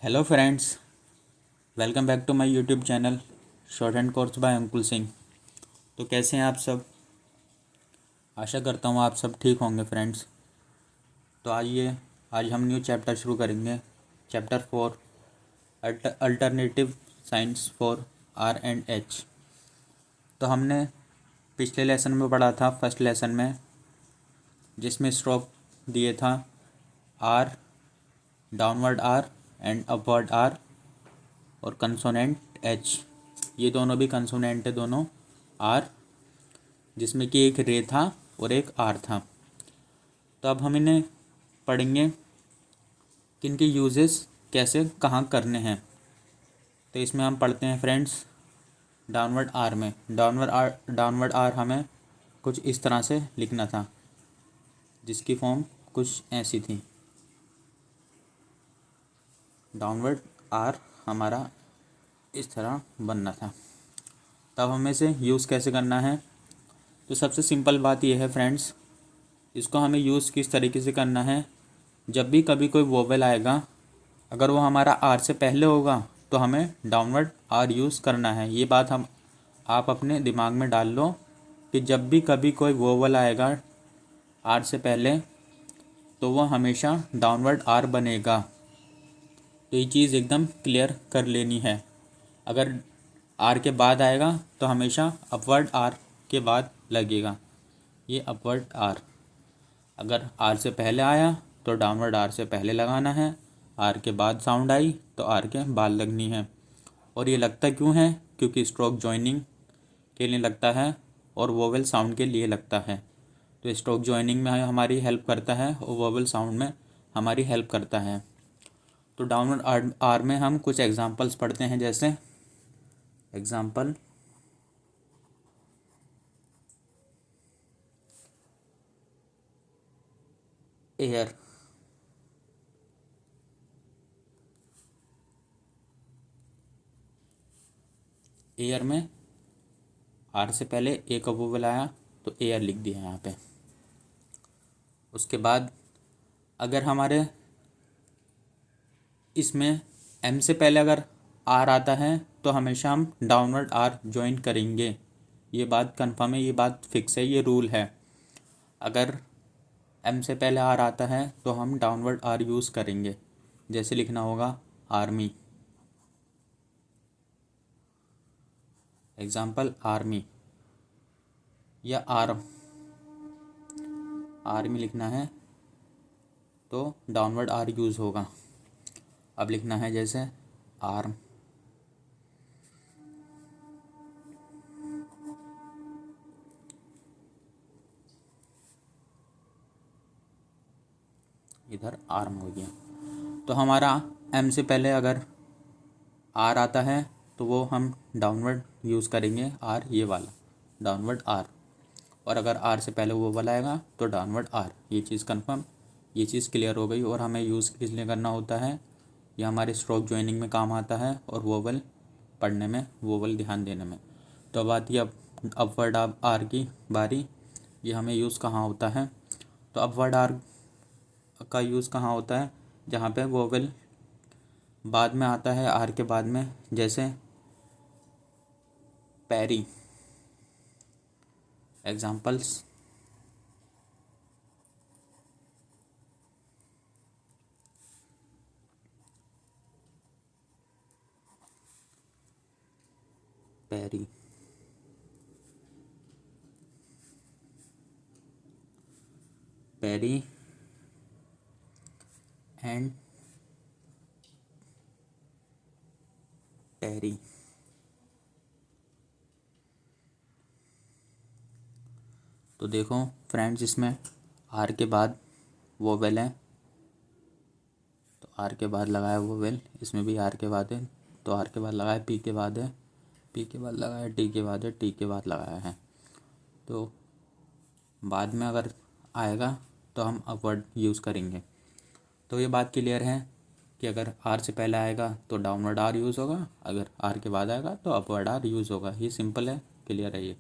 Hello friends, welcome back to my YouTube channel shorthand course by Ankul Singh. तो कैसे हैं आप सब? आशा करता हूँ आप सब ठीक होंगे फ्रेंड्स। तो आइए आज हम न्यू चैप्टर शुरू करेंगे। Chapter 4 alternative signs for R and H. तो हमने पिछले लेसन में पढ़ा था, फर्स्ट लेसन में, जिसमें स्ट्रोक दिए था R, downward R and upward R और कंसोनेंट एच। ये दोनों भी कंसोनेंट है, दोनों आर, जिसमें कि एक रे था और एक आर था। तो अब हम इन्हें पढ़ेंगे कि इनके यूजेस कैसे कहाँ करने हैं। तो इसमें हम पढ़ते हैं फ्रेंड्स डाउनवर्ड आर में। डाउनवर्ड आर हमें कुछ इस तरह से लिखना था, जिसकी फॉर्म कुछ ऐसी थी। डाउनवर्ड आर हमारा इस तरह बनना था। तब हमें इसे यूज़ कैसे करना है? तो सबसे सिंपल बात यह है फ्रेंड्स, इसको हमें यूज़ किस तरीके से करना है। जब भी कभी कोई वोवेल आएगा, अगर वो हमारा आर से पहले होगा तो हमें डाउनवर्ड आर यूज़ करना है। ये बात आप अपने दिमाग में डाल लो कि जब भी कभी कोई वोवेल आएगा आर से पहले तो वह हमेशा डाउनवर्ड आर बनेगा। तो ये चीज़ एकदम क्लियर कर लेनी है। अगर आर के बाद आएगा तो हमेशा अपवर्ड आर के बाद लगेगा, ये अपवर्ड आर। अगर आर से पहले आया तो डाउनवर्ड आर से पहले लगाना है, आर के बाद साउंड आई तो आर के बाद लगनी है। और ये लगता क्यों है? क्योंकि स्ट्रोक जॉइनिंग के लिए लगता है और वोवेल साउंड के लिए लगता है। तो स्ट्रोक जॉइनिंग में हमारी हेल्प करता है और वोवेल साउंड में हमारी हेल्प करता है। तो डाउनवर्ड आर में हम कुछ एग्जांपल्स पढ़ते हैं, जैसे एग्जांपल एयर। एयर में आर से पहले एक वोवेल आया तो एयर लिख दिया यहाँ पे। उसके बाद अगर हमारे इसमें एम से पहले अगर आर आता है तो हमेशा हम डाउनवर्ड आर ज्वाइन करेंगे। ये बात कंफर्म है, ये बात फिक्स है, ये रूल है। अगर एम से पहले आर आता है तो हम डाउनवर्ड आर यूज़ करेंगे। जैसे लिखना होगा आर्मी, एग्जाम्पल आर्मी, या आर्मी लिखना है तो डाउनवर्ड आर यूज़ होगा। अब लिखना है जैसे आर्म, इधर आर्म हो गया। तो हमारा एम से पहले अगर आर आता है तो वो हम डाउनवर्ड यूज़ करेंगे, आर ये वाला डाउनवर्ड आर। और अगर आर से पहले वो वाला आएगा तो डाउनवर्ड आर। ये चीज़ कंफर्म, ये चीज़ क्लियर हो गई। और हमें यूज़ किस लिए करना होता है? ये हमारे स्ट्रोक ज्वाइनिंग में काम आता है और वोवल पढ़ने में, वोवल ध्यान देने में। तो अब आती है अपवर्ड आर की बारी। ये हमें यूज़ कहाँ होता है? तो अपवर्ड आर का यूज़ कहाँ होता है? जहाँ पे वोवेल बाद में आता है आर के बाद में, जैसे पैरी। एग्जाम्पल्स पैरी, पैरी एंड पैरी। तो देखो फ्रेंड्स, इसमें आर के बाद वोवेल है तो आर के बाद लगाया वोवेल। इसमें भी आर के बाद है तो आर के बाद लगाया, पी के बाद है, पी के बाद लगाया, टी के बाद है, टी के बाद लगाया है। तो बाद में अगर आएगा तो हम अपवर्ड यूज़ करेंगे। तो ये बात क्लियर है कि अगर आर से पहले आएगा तो डाउनवर्ड आर यूज़ होगा, अगर आर के बाद आएगा तो अपवर्ड आर यूज़ होगा। ये सिंपल है, क्लियर है। ये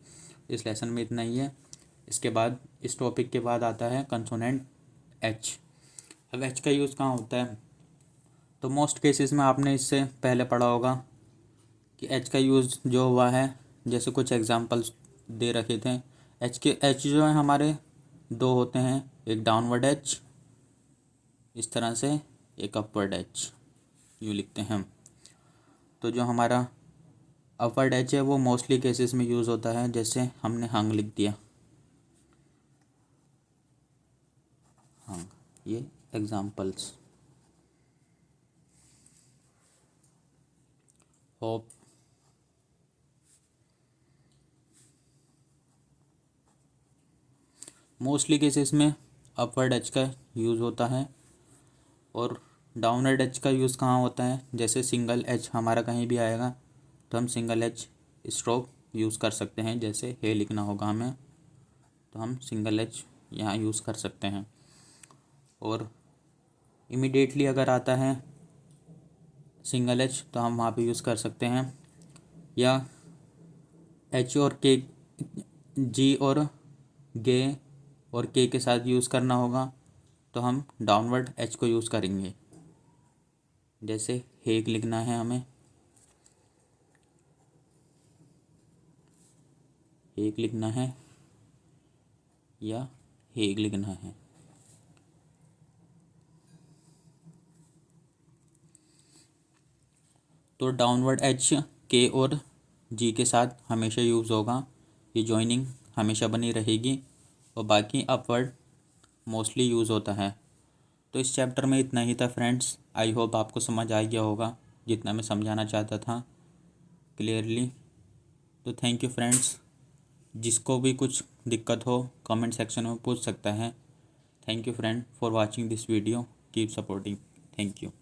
इस लेसन में इतना ही है। इसके बाद इस टॉपिक के बाद आता है कंसोनेंट एच। अब एच का यूज़ कहाँ होता है, तो मोस्ट केसेस में आपने इससे पहले पढ़ा होगा कि एच का यूज़ जो हुआ है, जैसे कुछ एग्जांपल्स दे रखे थे। एच जो है हमारे दो होते हैं, एक डाउनवर्ड एच इस तरह से, एक अपवर्ड एच यूँ लिखते हैं हम। तो जो हमारा अपवर्ड एच है वो मोस्टली केसेस में यूज़ होता है, जैसे हमने हंग लिख दिया, हंग, ये एग्जांपल्स। होप, मोस्टली केसेस में अपवर्ड एच का यूज़ होता है। और डाउनवर्ड एच का यूज़ कहाँ होता है, जैसे सिंगल एच हमारा कहीं भी आएगा तो हम सिंगल एच स्ट्रोक यूज़ कर सकते हैं। जैसे हे लिखना होगा हमें तो हम सिंगल एच यहाँ यूज़ कर सकते हैं। और इमिडिएटली अगर आता है सिंगल एच तो हम वहाँ पे यूज़ कर सकते हैं। या एच और के, जी और गे और के साथ यूज़ करना होगा तो हम डाउनवर्ड एच को यूज़ करेंगे। जैसे हेग लिखना है हमें, हेग लिखना है या हेग लिखना है। तो डाउनवर्ड एच के और जी के साथ हमेशा यूज़ होगा, ये जॉइनिंग हमेशा बनी रहेगी। और बाकी अपवर्ड मोस्टली यूज़ होता है। तो इस चैप्टर में इतना ही था फ्रेंड्स। आई होप आपको समझ आ गया होगा जितना मैं समझाना चाहता था क्लियरली। तो थैंक यू फ्रेंड्स, जिसको भी कुछ दिक्कत हो कमेंट सेक्शन में पूछ सकता है। Thank you friend for watching this video, keep supporting, thank you.